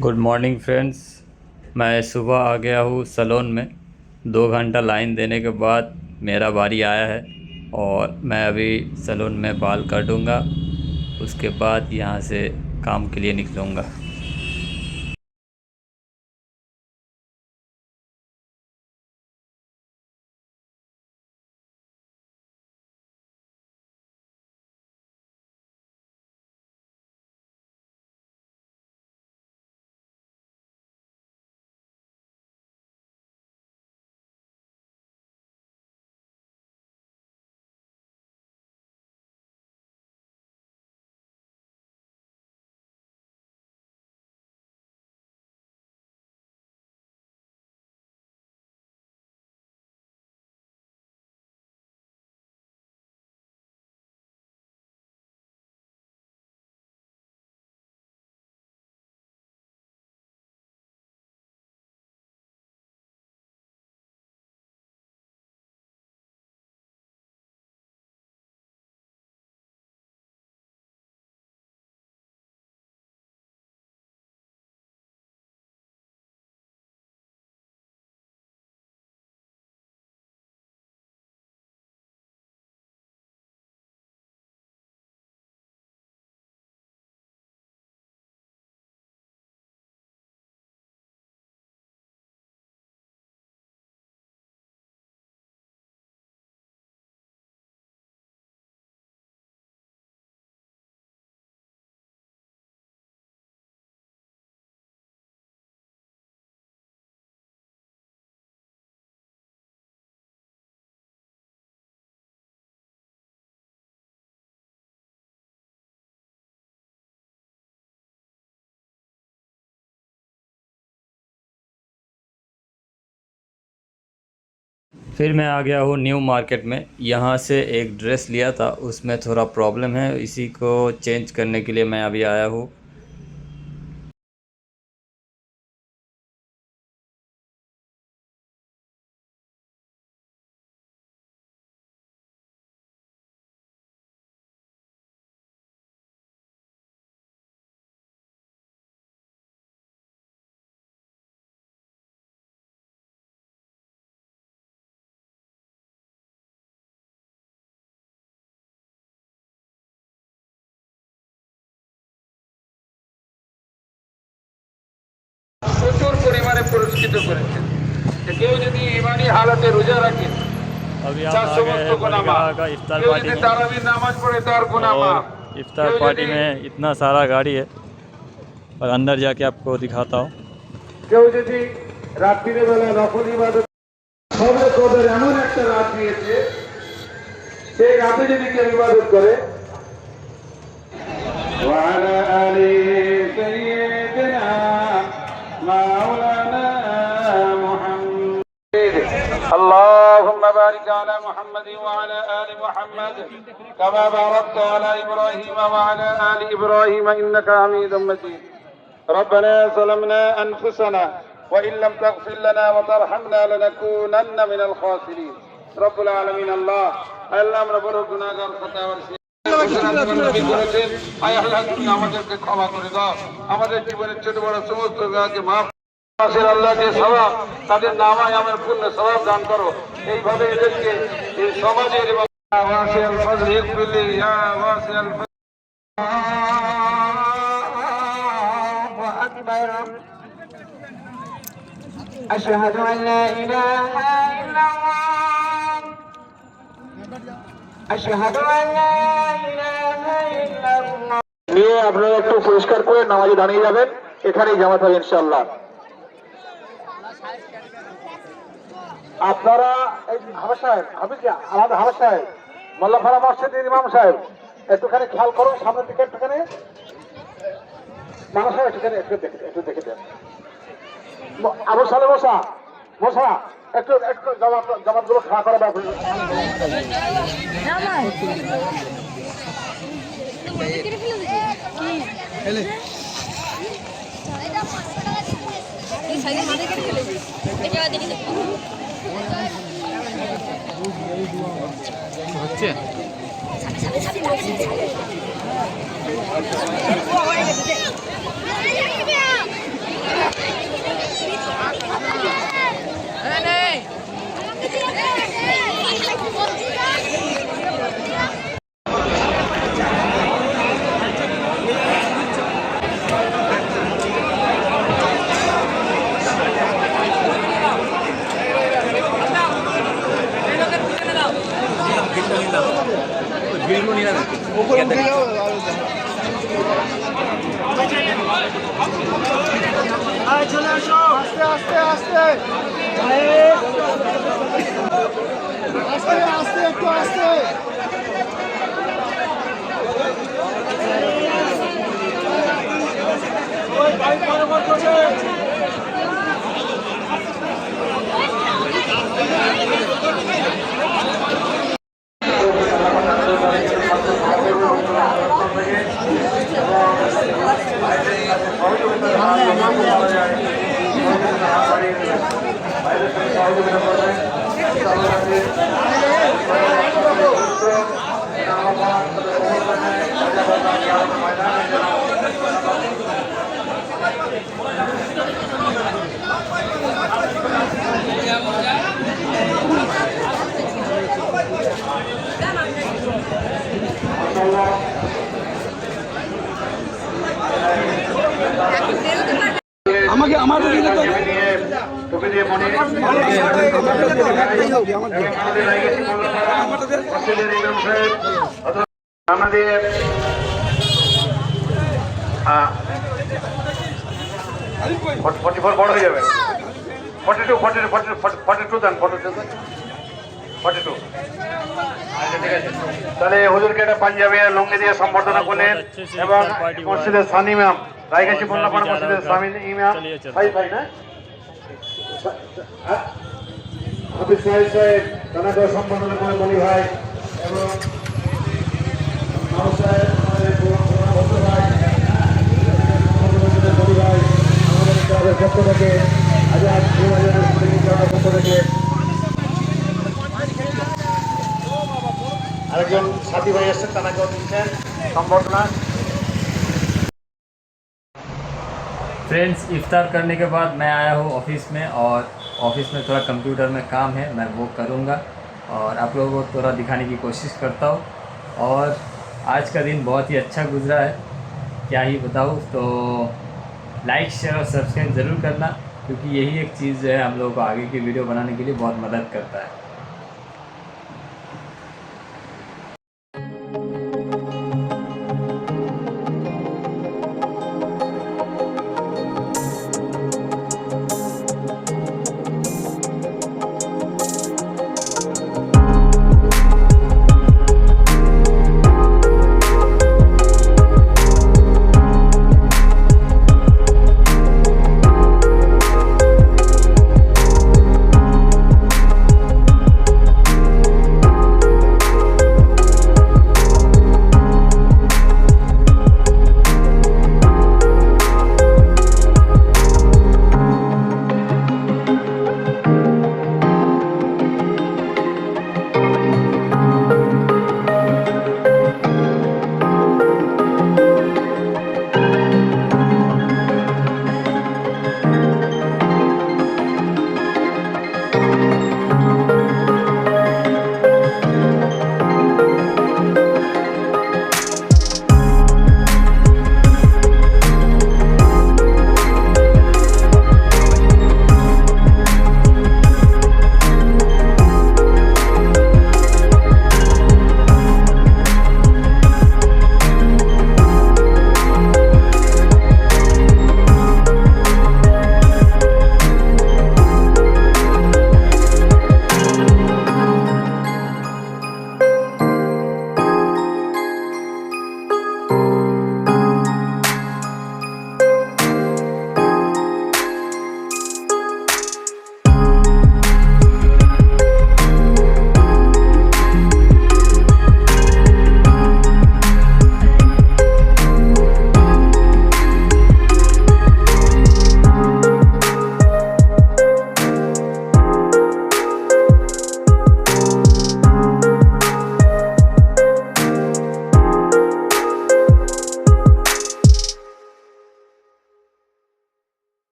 Good morning friends. मैं सुबह आ गया हूँ सैलून में। 2 घंटा लाइन देने के बाद मेरा बारी आया है और मैं अभी सैलून में बाल काटूंगा। उसके बाद यहाँ से काम के लिए निकलूँगा। फिर मैं आ गया हूँ न्यू मार्केट में। यहाँ से एक ड्रेस लिया था, उसमें थोड़ा प्रॉब्लम है, इसी को चेंज करने के लिए मैं अभी आया हूँ। প্রচুর পরিমাণে পুরস্কৃত করেছেন। কেউ যদি ইমানি হালাতে রোজা রাখে अभी आप তার आ गए সমস্ত हैं গুনাহ, का इफ्तार কেউ पार्टी যদি में। তারাবির নামাজ পড়ে তার গুনাহ, और इफ्तार पार्टी में इतना सारा गाड़ी है और अंदर जाके आपको दिखाता हूँ। কেউ যদি রাত্রির বেলা নফল ইবাদত, সবে কদর এমন একটা রাত নিয়েছে, সেই রাতে যদি কেউ ইবাদত করে وعلى آل سيدنا مولانا محمد اللهم بارك على محمد وعلى آل محمد كما باركت على إبراهيم وعلى آل إبراهيم إنك حميد مجيد ربنا ظلمنا أنفسنا وإن لم تغفر لنا وترحمنا لنكونن من الخاسرين رب العالمين الله আমরা বড় গুনাহগার খতাওয়ার আমাদেরকে ক্ষমা করে দাও। আমাদের জীবনের ছোট বড় সমস্ত গুনাহকে মাফ আল্লাহকে সওয়াব তাদের নামায় আমার পূর্ণ সওয়াব দান করো। এইভাবে এদেরকে এই সমাজের এবং ওয়াসিয়াল ফজল ইকবিলি ইয়া ওয়াসিয়াল আল্লাহু আকবার আশহাদু আন লা ইলাহা ইল্লাল্লাহ আশহাদু আন লা ইলাহা ইল্লাল্লাহ। নিয়ে আপনারা একটু পরিষ্কার করে নামাজে দাঁড়িয়ে যাবেন, এখানেই জামাত হবে ইনশাআল্লাহ। আপনারা এই হাফেজ সাহেব, আমাদের হাফেজ সাহেব, মোল্লাপাড়া মসজিদের ইমাম সাহেব, একটুখানি খেয়াল করুন, সামনের দিকে একটুখানি মানুষ একটুখানি একটু দেখে দেন। আবু সালে মশা মশা একটু একটু জামাত গুলো খাওয়া করা ব্যাপার। হচ্ছে চলে আসো আস্তে আস্তে আস্তে আস্তে আস্তে একটু আস্তে আমাকে আমার টুপি দিয়ে মনে আমাদের 44 বড় হয়ে যাবে 42 দেন 42 আচ্ছা ঠিক আছে তাহলে হুজুরকে একটা পাঞ্জাবি আর লুঙ্গি দিয়ে সম্বর্ধনা করলেন এবং মসজিদের সানি ইমাম রায়গাছি মোল্লাপাড়া মসজিদের সানি ইমাম ভাই ভাই না হাফিজ সাহেব তানাকে সম্বর্ধনা করে বলি ভাই এবং পক্ষ থেকে আজাদ পক্ষ থেকে আরেকজন সাথী ভাই এসছেন তানাকেও দিচ্ছেন সম্বর্ধনা। फ्रेंड्स इफ्तार करने के बाद मैं आया हूँ ऑफिस में और ऑफिस में थोड़ा कंप्यूटर में काम है, मैं वो करूँगा और आप लोगों को थोड़ा दिखाने की कोशिश करता हूँ। और आज का दिन बहुत ही अच्छा गुजरा है, क्या ही बताऊँ। तो लाइक शेयर और सब्सक्राइब ज़रूर करना, क्योंकि यही एक चीज़ जो है हम लोगों को आगे की वीडियो बनाने के लिए बहुत मदद करता है।